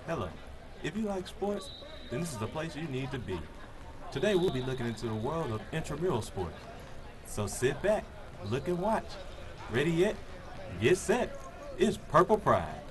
Hello. If you like sports, then this is the place you need to be. Today we'll be looking into the world of intramural sports. So sit back, look and watch. Ready yet? Get set. It's Purple Pride.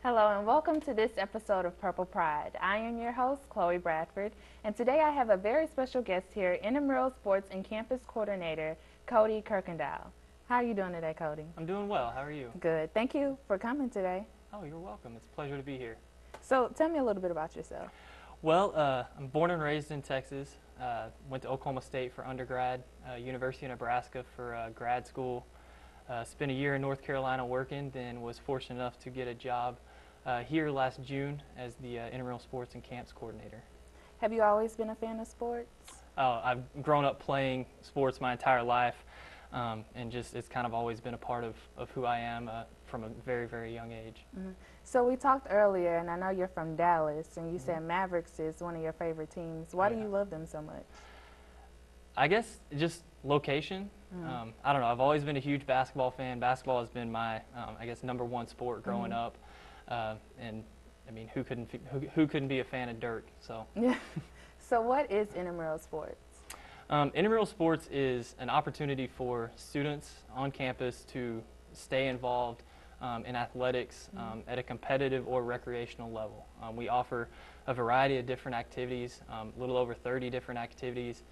Hello and welcome to this episode of Purple Pride. I am your host, Chloe Bradford, and today I have a very special guest here, Intramural Sports and Campus Coordinator, Cody Kirkendall. How are you doing today, Cody? I'm doing well. How are you? Good. Thank you for coming today. Oh, you're welcome. It's a pleasure to be here. So tell me a little bit about yourself. Well, I'm born and raised in Texas. Went to Oklahoma State for undergrad, University of Nebraska for grad school. Spent a year in North Carolina working, then was fortunate enough to get a job here last June as the Intramural Sports and Camps Coordinator. Have you always been a fan of sports? I've grown up playing sports my entire life, and just it's kind of always been a part of who I am from a very, very young age. Mm-hmm. So we talked earlier, and I know you're from Dallas, and you said Mavericks is one of your favorite teams. Why do you love them so much? I guess just location. I don't know. I've always been a huge basketball fan. Basketball has been my, I guess, #1 sport growing up. And I mean, who couldn't be a fan of dirt? So. Yeah. So what is Intramural Sports? Intramural Sports is an opportunity for students on campus to stay involved in athletics at a competitive or recreational level. We offer a variety of different activities, a little over 30 different activities,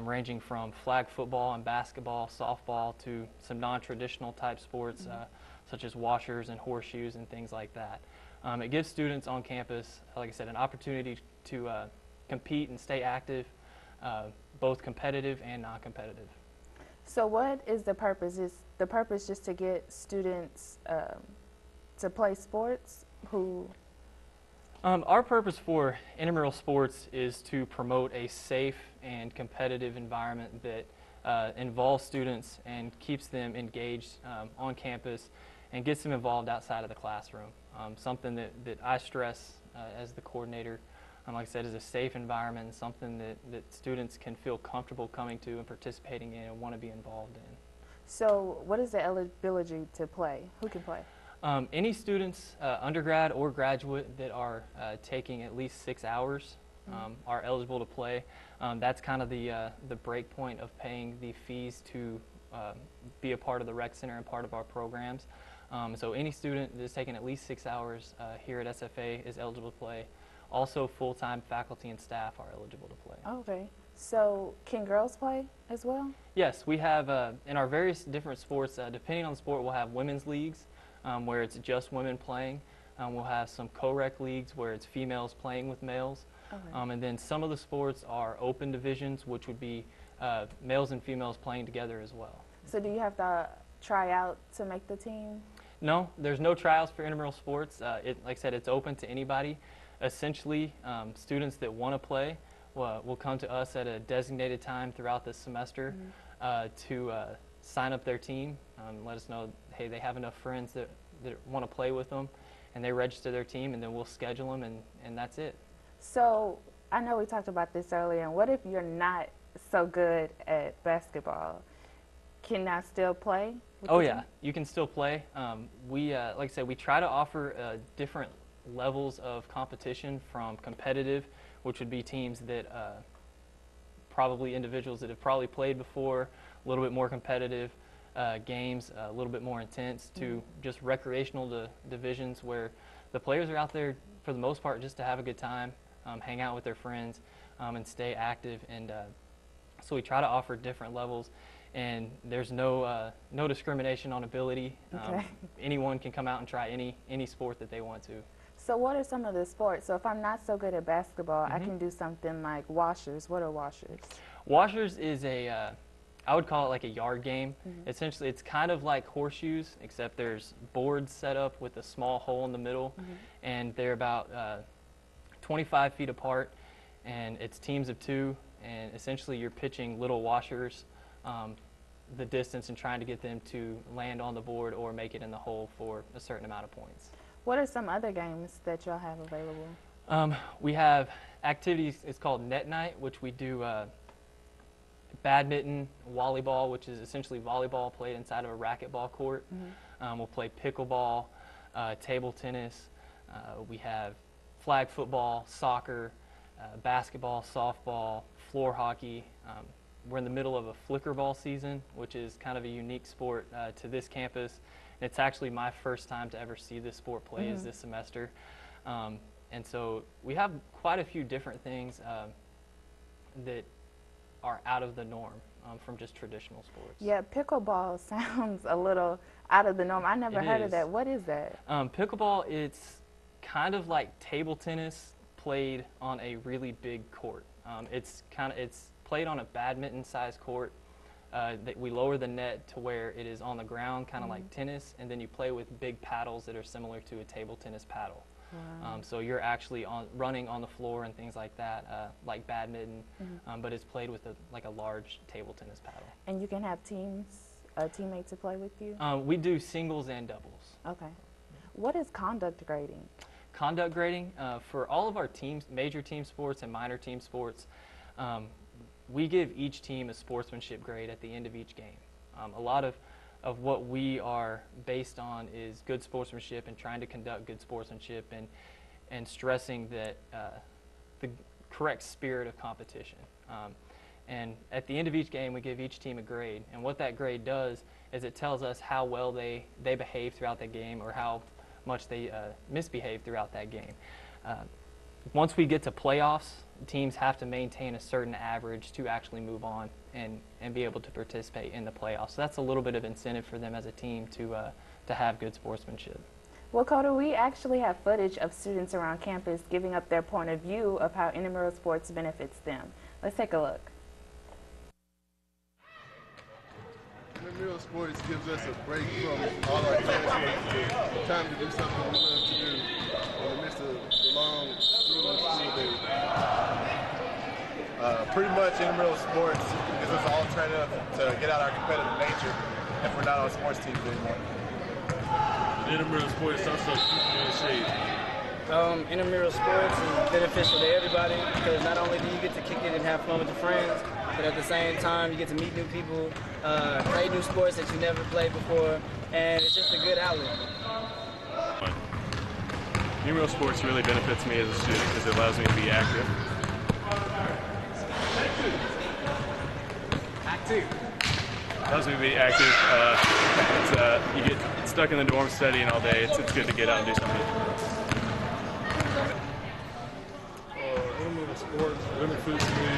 ranging from flag football and basketball, softball, to some non-traditional type sports such as washers and horseshoes and things like that. It gives students on campus, like I said, an opportunity to compete and stay active, both competitive and non-competitive. So what is the purpose? Is the purpose just to get students to play sports? Our purpose for intramural sports is to promote a safe and competitive environment that involves students and keeps them engaged on campus and gets them involved outside of the classroom. Something that I stress as the coordinator, like I said, is a safe environment and something that students can feel comfortable coming to and participating in and want to be involved in. So what is the eligibility to play? Who can play? Any students, undergrad or graduate, that are taking at least 6 hours are eligible to play. That's kind of the break point of paying the fees to be a part of the rec center and part of our programs. So any student that's taking at least 6 hours here at SFA is eligible to play. Also, full-time faculty and staff are eligible to play. Okay. So can girls play as well? Yes, we have in our various different sports, depending on the sport, we'll have women's leagues where it's just women playing. We'll have some co-rec leagues where it's females playing with males. Okay. And then some of the sports are open divisions, which would be males and females playing together as well. So do you have to try out to make the team? No, there's no tryouts for intramural sports. Like I said, it's open to anybody. Essentially, students that want to play will come to us at a designated time throughout the semester to sign up their team, let us know, hey, they have enough friends that want to play with them, and they register their team, and then we'll schedule them, and that's it. So I know we talked about this earlier, and what if you're not so good at basketball? Can I still play? Oh yeah, you can still play. Like I said, we try to offer different levels of competition, from competitive, which would be teams that probably individuals that have probably played before, a little bit more competitive games, a little bit more intense, to just recreational divisions where the players are out there for the most part just to have a good time, hang out with their friends, and stay active. And so we try to offer different levels. And there's no discrimination on ability. Okay. Anyone can come out and try any sport that they want to. So what are some of the sports? So if I'm not so good at basketball, I Mhm. can do something like washers. What are washers? Washers is I would call it like a yard game. Mhm. Essentially, it's kind of like horseshoes, except there's boards set up with a small hole in the middle, Mhm. and they're about 25 feet apart, and it's teams of two, and essentially you're pitching little washers the distance and trying to get them to land on the board or make it in the hole for a certain amount of points. What are some other games that y'all have available? We have activities, it's called net night, which we do badminton, volleyball, which is essentially volleyball played inside of a racquetball court. We'll play pickleball, table tennis. We have flag football, soccer, basketball, softball, floor hockey. We're in the middle of a flicker ball season, which is kind of a unique sport to this campus. It's actually my first time to ever see this sport play is this semester. And so we have quite a few different things that are out of the norm from just traditional sports. Yeah, pickleball sounds a little out of the norm. I never heard of that. What is that? Pickleball, it's kind of like table tennis played on a really big court. It's played on a badminton-sized court. That we lower the net to where it is on the ground, kind of like tennis, and then you play with big paddles that are similar to a table tennis paddle. Wow. So you're actually running on the floor and things like that, like badminton, but it's played with a large table tennis paddle. And you can have teammates to play with you? We do singles and doubles. Okay. What is conduct grading? Conduct grading, for all of our teams, major team sports and minor team sports, we give each team a sportsmanship grade at the end of each game. A lot of what we are based on is good sportsmanship and trying to conduct good sportsmanship and stressing that the correct spirit of competition. And at the end of each game, we give each team a grade. And what that grade does is it tells us how well they behave throughout that game or how much they misbehave throughout that game. Once we get to playoffs, teams have to maintain a certain average to actually move on and be able to participate in the playoffs. So that's a little bit of incentive for them as a team to have good sportsmanship. Well, Coda, we actually have footage of students around campus giving up their point of view of how intramural sports benefits them. Let's take a look. Intramural sports gives us a break from all our classes, time to do something we love to do in the midst of the long, grueling school day. Pretty much intramural sports gives us all trying to get out our competitive nature if we're not on sports teams anymore. Intramural sports also keep you in shape. Intramural sports is beneficial to everybody because not only do you get to kick it and have fun with your friends, but at the same time you get to meet new people, play new sports that you never played before, and it's just a good outlet. Intramural sports really benefits me as a student because it allows me to be active. Allows me to be active. You get stuck in the dorm studying all day. It's good to get out and do something. Intramural sports benefits me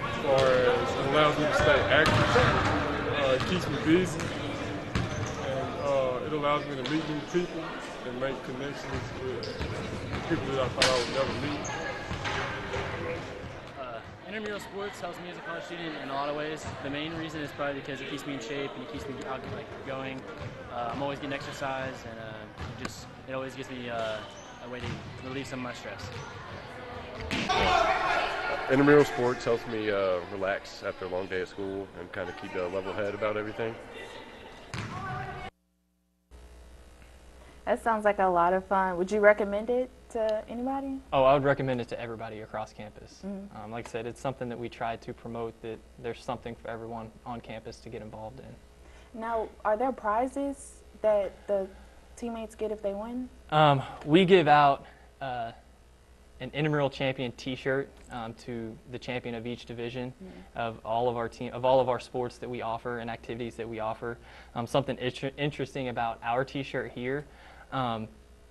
as far as it allows me to stay active. It keeps me busy, and it allows me to meet new people and make connections with people that I thought I would never meet. Intramural sports helps me as a college student in a lot of ways. The main reason is probably because it keeps me in shape and it keeps me out going. I'm always getting exercise, and it always gives me a way to relieve some of my stress. Intramural sports helps me relax after a long day of school and kind of keep a level head about everything. That sounds like a lot of fun. Would you recommend it to anybody? Oh, I would recommend it to everybody across campus. Like I said, it's something that we try to promote, that there's something for everyone on campus to get involved in. Now, are there prizes that the teammates get if they win? We give out an intramural champion T-shirt to the champion of each division of all of our sports that we offer and activities that we offer. Something interesting about our T-shirt here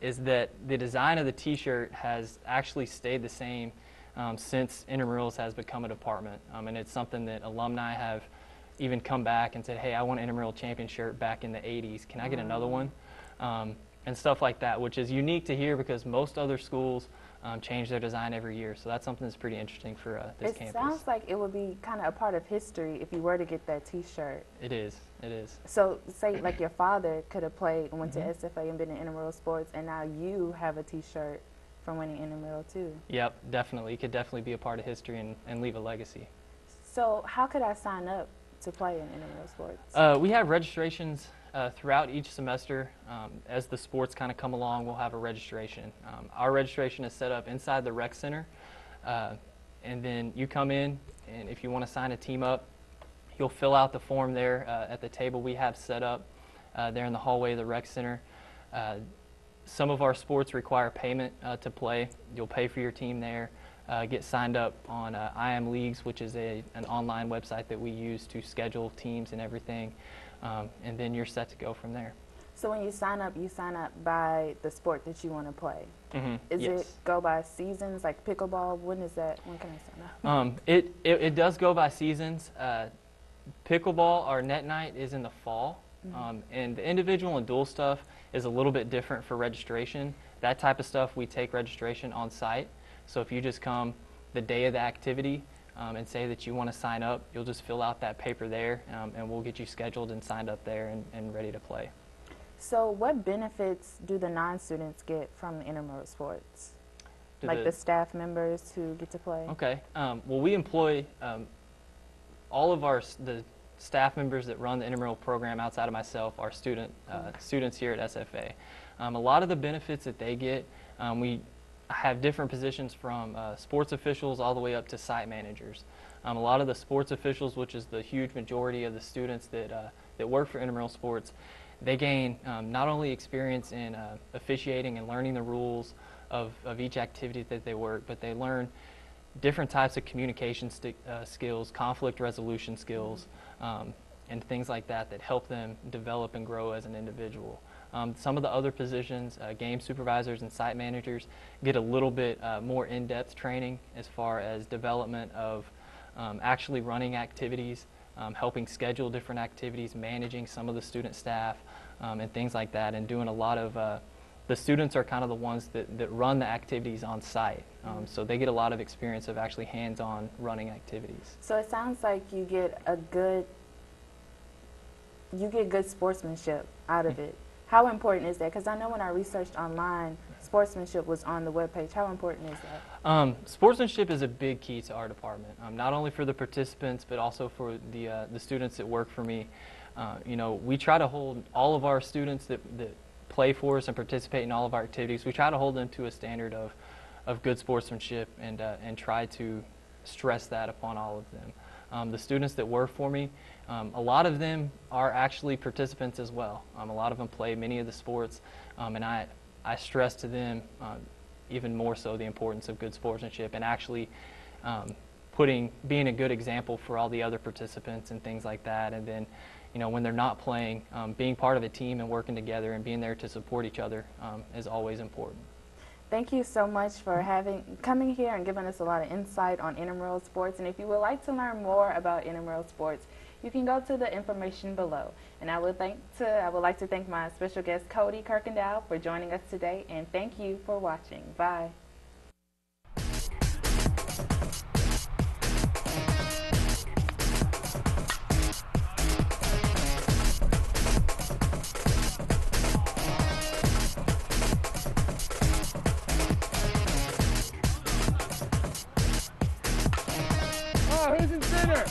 is that the design of the T-shirt has actually stayed the same since Intramurals has become a department, and it's something that alumni have even come back and said, "Hey, I want an intramural champion shirt back in the '80s. Can I get another one?" and stuff like that, which is unique to here because most other schools change their design every year. So that's something that's pretty interesting for this campus. It sounds like it would be kind of a part of history if you were to get that T-shirt. It is. It is. So say like your father could have played and went to SFA and been in intramural sports, and now you have a T-shirt from winning intramural too. Yep, definitely. It could definitely be a part of history and leave a legacy. So how could I sign up to play in intramural sports? We have registrations throughout each semester. As the sports kind of come along, we'll have a registration. Our registration is set up inside the rec center, and then you come in, and if you want to sign a team up, you'll fill out the form there at the table we have set up there in the hallway of the rec center. Some of our sports require payment to play. You'll pay for your team there, get signed up on IM Leagues, which is an online website that we use to schedule teams and everything, and then you're set to go from there. So when you sign up by the sport that you want to play. Is Yes. it go by seasons, like pickleball? When is that? When can I sign up? It does go by seasons. Pickleball, our net night is in the fall, and the individual and dual stuff is a little bit different for registration. That type of stuff, we take registration on site. So if you just come the day of the activity and say that you want to sign up, you'll just fill out that paper there, and we'll get you scheduled and signed up there and ready to play. So what benefits do the non-students get from intramural sports? Like the staff members who get to play? Okay. Well, we employ all of the staff members that run the intramural program outside of myself are students here at SFA. A lot of the benefits that they get, we have different positions from sports officials all the way up to site managers. A lot of the sports officials, which is the huge majority of the students that work for intramural sports, they gain not only experience in officiating and learning the rules of each activity that they work, but they learn different types of communication skills, conflict resolution skills, and things like that help them develop and grow as an individual. Some of the other positions, game supervisors and site managers, get a little bit more in-depth training as far as development of actually running activities, helping schedule different activities, managing some of the student staff, and things like that, and doing a lot of the students are kind of the ones that run the activities on site. So they get a lot of experience of actually hands-on running activities. So it sounds like you get good sportsmanship out of it. How important is that? Because I know when I researched online, sportsmanship was on the webpage. How important is that? Sportsmanship is a big key to our department, not only for the participants, but also for the students that work for me. We try to hold all of our students that play for us and participate in all of our activities. We try to hold them to a standard of good sportsmanship and try to stress that upon all of them. The students that work for me, a lot of them are actually participants as well. A lot of them play many of the sports, and I stress to them even more so the importance of good sportsmanship and actually being a good example for all the other participants and things like that. And then, when they're not playing, being part of a team and working together and being there to support each other is always important. Thank you so much for coming here and giving us a lot of insight on intramural sports. And if you would like to learn more about intramural sports, you can go to the information below. And I would like to thank my special guest, Cody Kirkendall, for joining us today. And thank you for watching. Bye. Who's in center?